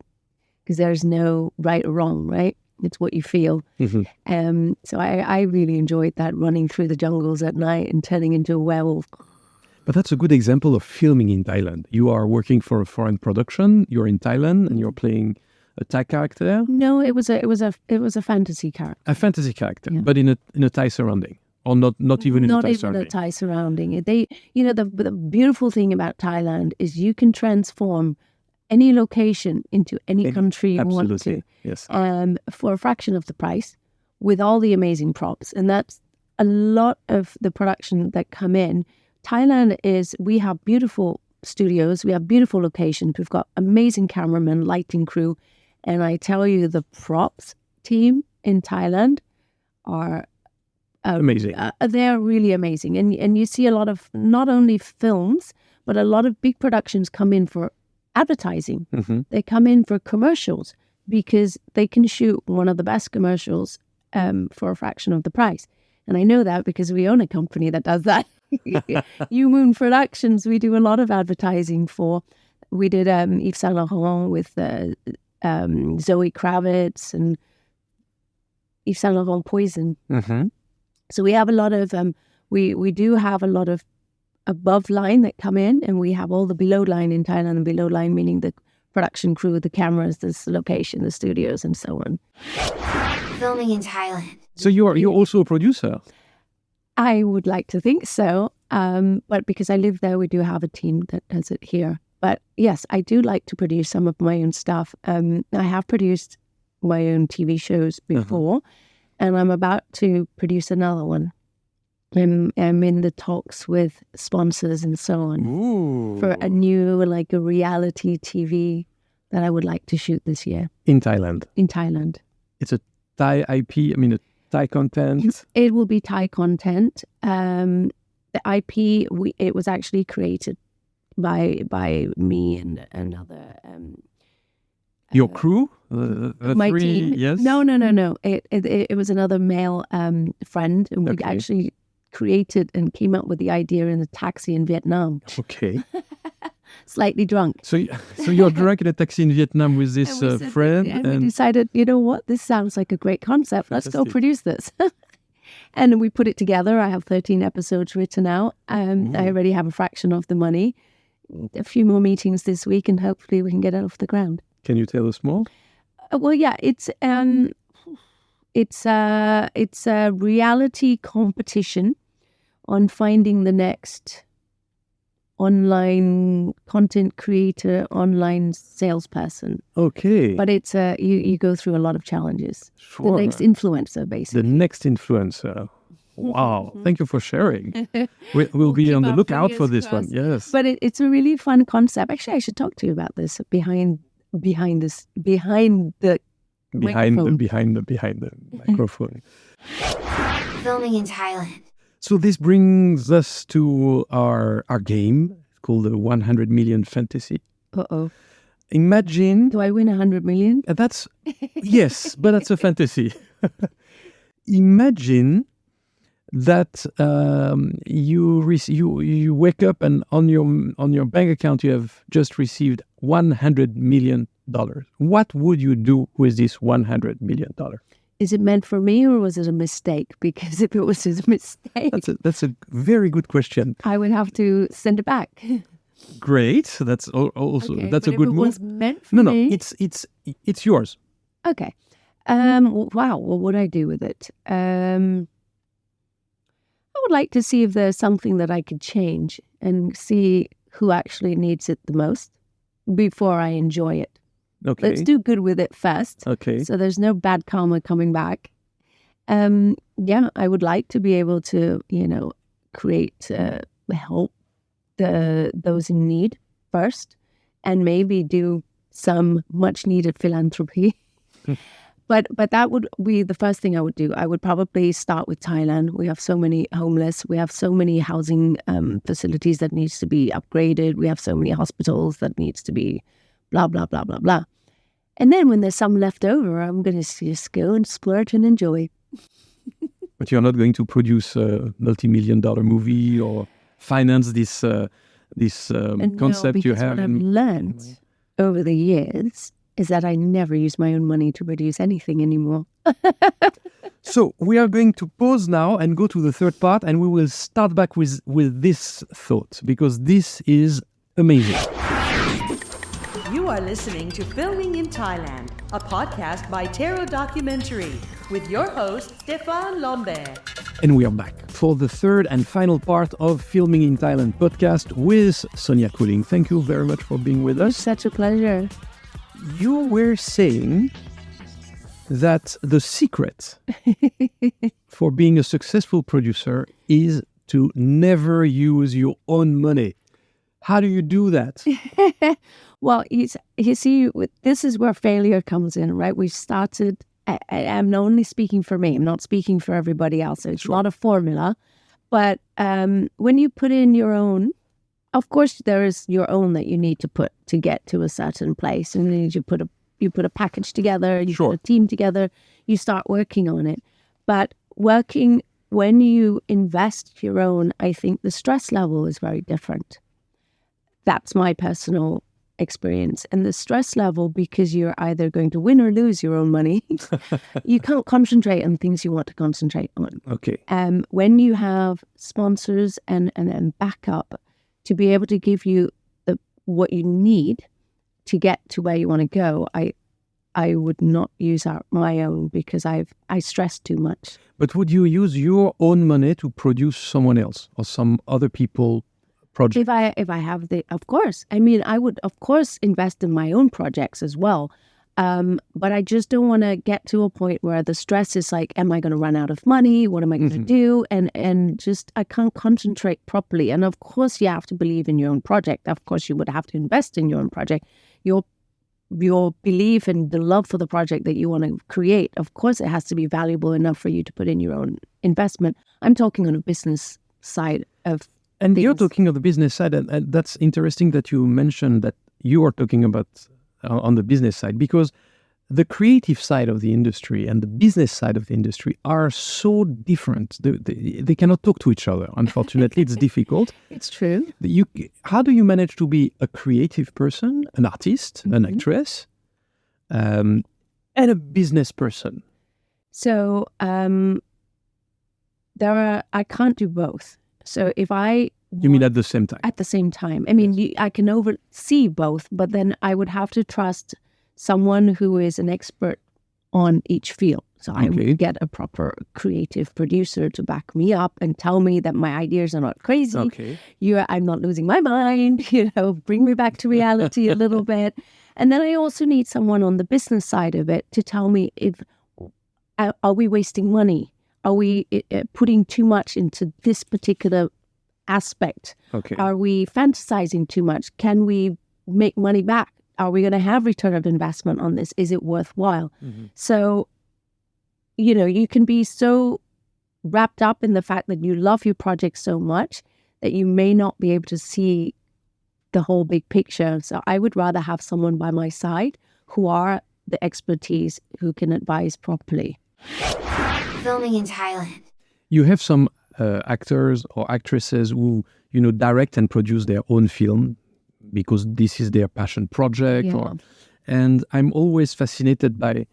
because there's no right or wrong, right? It's what you feel. So I really enjoyed that, running through the jungles at night and turning into a werewolf. But that's a good example of filming in Thailand. You are working for a foreign production. You're in Thailand and you're playing a Thai character. No, it was a fantasy character. A fantasy character, Yeah. but in a Thai surrounding, or not even in a Not Thai even surrounding. a Thai surrounding. The beautiful thing about Thailand is you can transform any location into any country you want to. Absolutely, yes. For a fraction of the price, with all the amazing props. And that's a lot of the production that come in. Thailand we have beautiful studios, we have beautiful locations, we've got amazing cameramen, lighting crew. And I tell you, the props team in Thailand are Amazing. They're really amazing. And you see a lot of not only films, but a lot of big productions come in for advertising. They come in for commercials because they can shoot one of the best commercials for a fraction of the price. And I know that because we own a company that does that. U Moon Productions, we do a lot of advertising for. We did Yves Saint Laurent with Zoe Kravitz and Yves Saint Laurent Poison. So we have a lot of, we do have a lot of above line that come in, and we have all the below line in Thailand, and below line meaning the production crew, the cameras, the location, the studios, and so on. Filming in Thailand. So you're also a producer. I would like to think so, but because I live there, we do have a team that does it here. But yes, I do like to produce some of my own stuff. I have produced my own TV shows before, and I'm about to produce another one. I'm in the talks with sponsors and so on. Ooh. For a new, like a reality TV that I would like to shoot this year. In Thailand. In Thailand. It's a Thai IP, a Thai content. It will be Thai content. The IP, it was actually created by me and another... Your crew? The my three, team. yes? No. It was another male friend, and we actually created and came up with the idea in a taxi in Vietnam. Okay. Slightly drunk. So you're drunk in a taxi in Vietnam with this friend? And we decided, you know what, this sounds like a great concept. Let's go produce this. And we put it together. I have 13 episodes written out. I already have a fraction of the money. A few more meetings this week, and hopefully we can get it off the ground. Can you tell us more? Well, yeah, it's a reality competition on finding the next online content creator, online salesperson. Okay. But it's you go through a lot of challenges. Sure. The next influencer, basically. The next influencer. Wow. Thank you for sharing. We'll be keep on the our lookout for fingers this crossed. one. Yes. But it's a really fun concept. Actually, I should talk to you about this behind the microphone. Filming in Thailand. So this brings us to our game. It's called the 100 million fantasy. Uh-oh. Imagine Do I win 100 million? that's yes, but that's a fantasy. Imagine that you wake up and on your bank account you have just received $100 million. What would you do with this $100 million? Is it meant for me or was it a mistake? Because if it was a mistake, That's a very good question. I would have to send it back. Great. That's also Okay, that's a but good if it move. was meant for No, me, it's yours. okay. Wow. What would I do with it? I would like to see if there's something that I could change and see who actually needs it the most before I enjoy it. Okay. Let's do good with it first. Okay. So there's no bad karma coming back. Yeah, I would like to be able to, create, help those in need first, and maybe do some much needed philanthropy. But that would be the first thing I would do. I would probably start with Thailand. We have so many homeless. We have so many housing facilities that needs to be upgraded. We have so many hospitals that needs to be blah, blah, blah, blah, blah. And then when there's some left over, I'm going to just go and splurge and enjoy. But you're not going to produce a multi-million-dollar movie or finance this concept you have. What I've learned over the years is that I never use my own money to produce anything anymore. So we are going to pause now and go to the third part, and we will start back with this thought, because this is amazing. You are listening to Filming in Thailand, a podcast by Tarot Documentary, with your host, Stéphane Lambert. And we are back for the third and final part of Filming in Thailand podcast with Sonia Couling. Thank you very much for being with us. Such a pleasure. You were saying that the secret for being a successful producer is to never use your own money. How do you do that? Well, you see, this is where failure comes in, right? We started, I'm only speaking for me. I'm not speaking for everybody else. It's not a formula. But when you put in your own, of course, there is your own that you need to put to get to a certain place. And then you put a package together, you put a team together, you start working on it. But when you invest your own, I think the stress level is very different. That's my personal experience. And the stress level, because you're either going to win or lose your own money, you can't concentrate on things you want to concentrate on. Okay. When you have sponsors and backup to be able to give you what you need to get to where you want to go, I would not use my own, because I stress too much. But would you use your own money to produce someone else or some other people project? If I have of course. I mean, I would of course invest in my own projects as well. But I just don't want to get to a point where the stress is like, am I going to run out of money? What am I going to do? And just, I can't concentrate properly. And of course you have to believe in your own project. Of course you would have to invest in your own project. Your belief and the love for the project that you want to create, of course it has to be valuable enough for you to put in your own investment. I'm talking on a business side of And things. you're talking of the business side, and that's interesting that you mentioned that you are talking about on the business side, because the creative side of the industry and the business side of the industry are so different. They cannot talk to each other. Unfortunately, it's difficult. It's true. How do you manage to be a creative person, an artist, an actress, and a business person? So I can't do both. So if You mean at the same time? at the same time, I mean, I can oversee both, but then I would have to trust someone who is an expert on each field. So I would get a proper creative producer to back me up and tell me that my ideas are not crazy. Okay. I'm not losing my mind, bring me back to reality a little bit. And then I also need someone on the business side of it to tell me are we wasting money? Are we putting too much into this particular aspect? Okay. Are we fantasizing too much? Can we make money back? Are we going to have return of investment on this? Is it worthwhile? Mm-hmm. So, you can be so wrapped up in the fact that you love your project so much that you may not be able to see the whole big picture. So I would rather have someone by my side who are the expertise, who can advise properly. Filming in Thailand. You have some actors or actresses who, direct and produce their own film because this is their passion project. Yeah. And I'm always fascinated by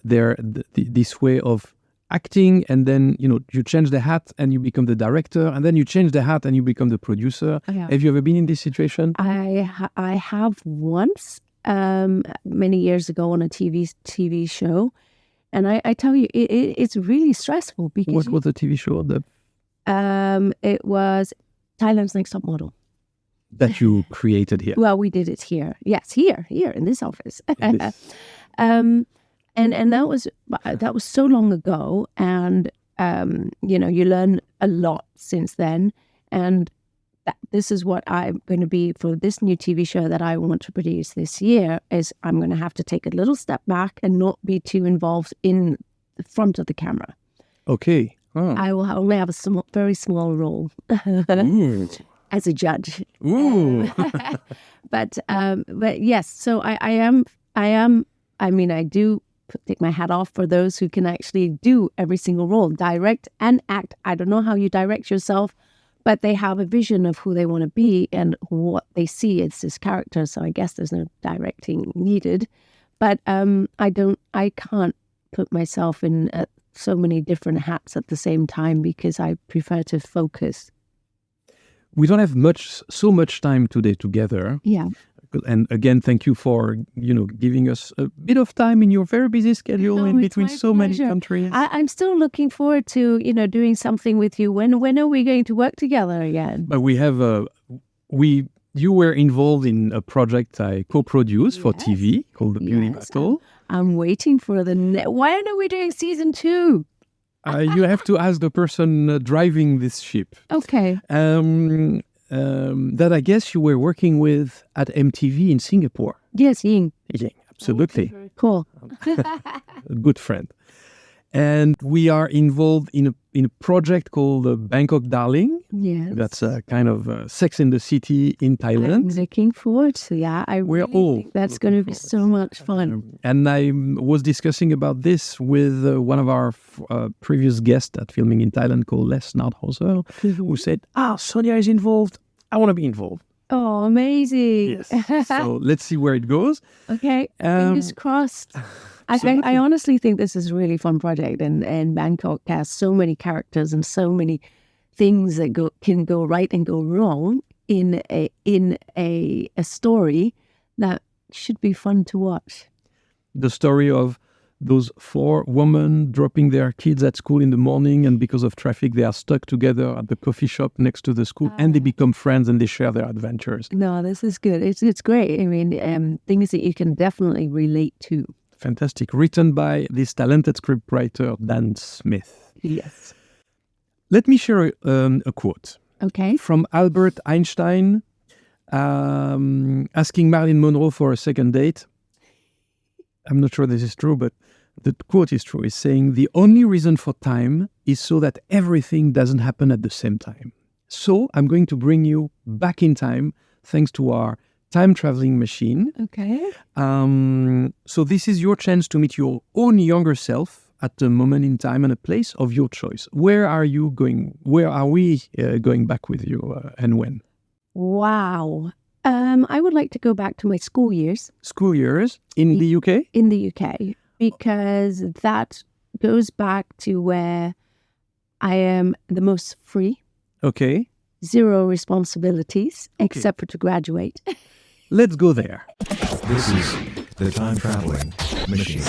this way of acting, and then, you change the hat and you become the director, and then you change the hat and you become the producer. Yeah. Have you ever been in this situation? I have once, many years ago on a TV show. And I tell you, it's really stressful because... What was the TV show? It was Thailand's Next Top Model. That you created here? Well, we did it here. Yes, here in this office. And that was so long ago. And, you learn a lot since then. And this is what I'm going to be for this new TV show that I want to produce this year, is I'm going to have to take a little step back and not be too involved in the front of the camera. Okay. Oh. I will only have a very small role as a judge. Ooh. But yes, so I do take my hat off for those who can actually do every single role, direct and act. I don't know how you direct yourself, but they have a vision of who they want to be and what they see as this character. So I guess there's no directing needed. But I can't put myself in so many different hats at the same time because I prefer to focus. We don't have so much time today together. Yeah. And again, thank you for, giving us a bit of time in your very busy schedule in between so many countries. I'm still looking forward to, doing something with you. When are we going to work together again? But we have you were involved in a project I co-produced for TV called The Beauty Battle. I'm waiting for why are we doing season 2? You have to ask the person driving this ship. Okay. That I guess you were working with at MTV in Singapore. Yes, Ying. Ying, absolutely. Okay, cool. A good friend. And we are involved in a project called Bangkok Darling. Yes. That's a kind of Sex in the City in Thailand. I'm looking forward to that. We're all think that's going to be so much fun. And I was discussing about this with one of our previous guests at Filming in Thailand called Les Nardhauser, who said, Sonia is involved. I want to be involved. Oh, amazing. Yes. So let's see where it goes. Okay. Fingers crossed. I honestly think this is a really fun project, and Bangkok has so many characters and so many things that can go right and go wrong in a story that should be fun to watch. The story of those 4 women dropping their kids at school in the morning, and because of traffic, they are stuck together at the coffee shop next to the school, and they become friends and they share their adventures. No, this is good. It's great. I mean, things that you can definitely relate to. Fantastic. Written by this talented scriptwriter, Dan Smith. Yes. Let me share a quote. Okay. From Albert Einstein, asking Marilyn Monroe for a second date. I'm not sure this is true, but the quote is true. It's saying, the only reason for time is so that everything doesn't happen at the same time. So I'm going to bring you back in time thanks to our time-traveling machine. Okay. So this is your chance to meet your own younger self at a moment in time and a place of your choice. Where are you going? Where are we going back with you and when? Wow. I would like to go back to my school years. School years in the UK? In the UK, because that goes back to where I am the most free. Okay. 0 responsibilities, except for to graduate. Let's go there. This is the time traveling machine.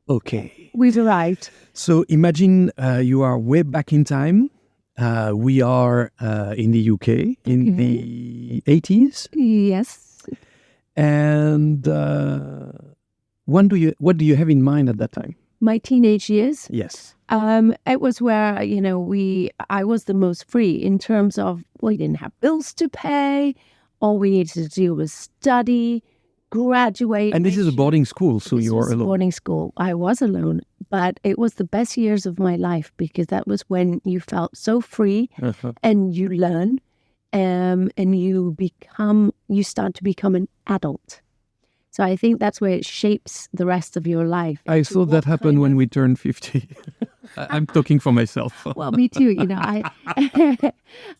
Okay. We've arrived. So imagine you are way back in time. We are in the UK in the 80s. Yes. And what do you have in mind at that time? My teenage years. Yes. It was where, I was the most free in terms of, we didn't have bills to pay. All we needed to do was study, graduate. And this is a boarding school, so you were alone. Boarding school. I was alone, but it was the best years of my life because that was when you felt so free and you learn and you start to become an adult. So I think that's where it shapes the rest of your life. I saw that happen when we turned 50. I'm talking for myself. Well, me too.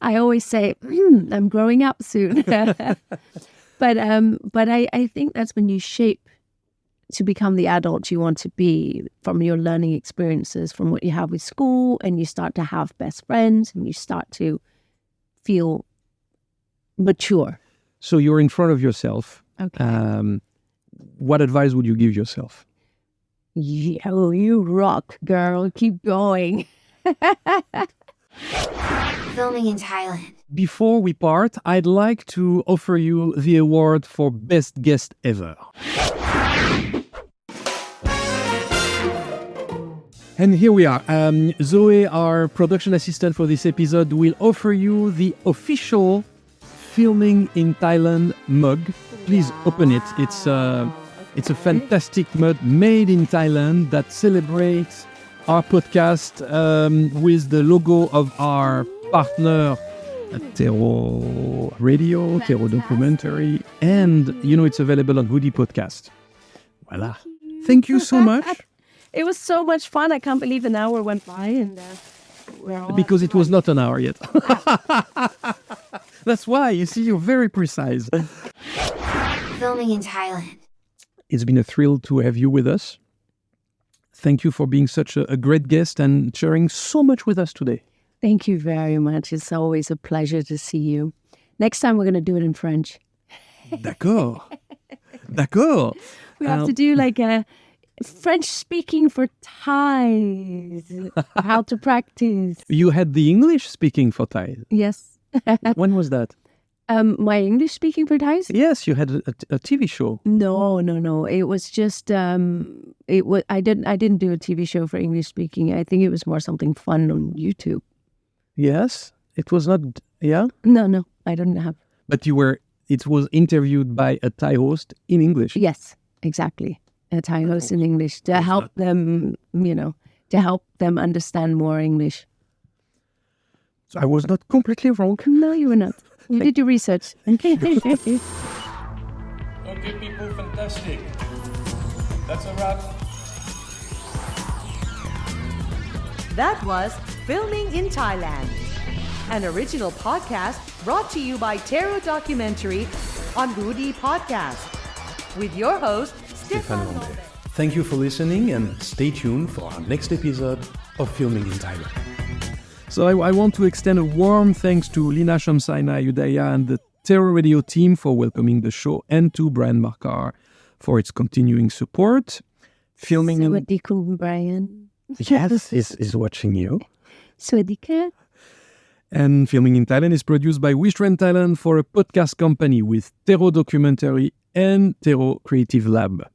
I always say, I'm growing up soon. But I think that's when you shape to become the adult you want to be from your learning experiences, from what you have with school, and you start to have best friends, and you start to feel mature. So you're in front of yourself. Okay. What advice would you give yourself? Yo, you rock, girl. Keep going. Filming in Thailand. Before we part, I'd like to offer you the award for Best Guest Ever. And here we are. Zoe, our production assistant for this episode, will offer you the official Filming in Thailand mug. Please open it. It's a fantastic mug made in Thailand that celebrates our podcast with the logo of our partner, Terror Radio, Terror Documentary, and it's available on Hoodie Podcast. Voila. Thank you so much. It was so much fun. I can't believe an hour went by, and we're all because it was not an hour yet. That's why, you see, you're very precise. Filming in Thailand. It's been a thrill to have you with us. Thank you for being such a great guest and sharing so much with us today. Thank you very much. It's always a pleasure to see you. Next time, we're going to do it in French. D'accord. D'accord. We have to do like a French speaking for Thais. How to practice. You had the English speaking for Thai. Yes. When was that? My English speaking for Thais? Yes, you had a TV show. No. It was just I didn't do a TV show for English speaking. I think it was more something fun on YouTube. Yes, it was not. Yeah. No, I didn't have. But it was interviewed by a Thai host in English. Yes, exactly. A Thai host in English to help them, to help them understand more English. So I was not completely wrong. No, you were not. You did your research. Okay, people, fantastic. That's a wrap. That was Filming in Thailand, an original podcast brought to you by Terror Documentary on Hoodie Podcast, with your host, Stefan Lombe. Thank you for listening and stay tuned for our next episode of Filming in Thailand. So I want to extend a warm thanks to Lina Shamsaina Udaya and the Terror Radio team for welcoming the show, and to Brian Markar for its continuing support. Filming in... Swadikun, Brian. Yes, is watching you. Swadika. And Filming in Thailand is produced by Wishtrend Thailand for a podcast company with Terror Documentary and Terror Creative Lab.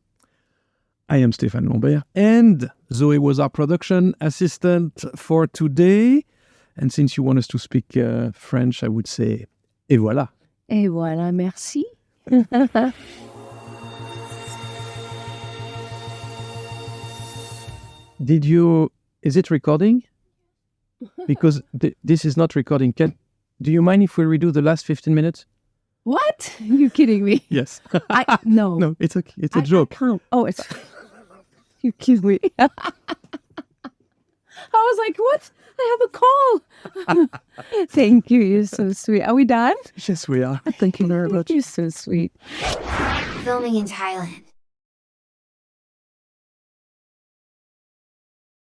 I am Stéphane Lambert, and Zoe was our production assistant for today. And since you want us to speak French, I would say, et voilà. Et voilà, merci. Is it recording? Because this is not recording. Do you mind if we redo the last 15 minutes? What? You're kidding me. Yes. No. No, it's okay. It's a joke. I can't. Oh, it's... You kidding me. I was like, what? I have a call. Thank you. You're so sweet. Are we done? Yes, we are. Thank you very much. You're so sweet. Filming in Thailand.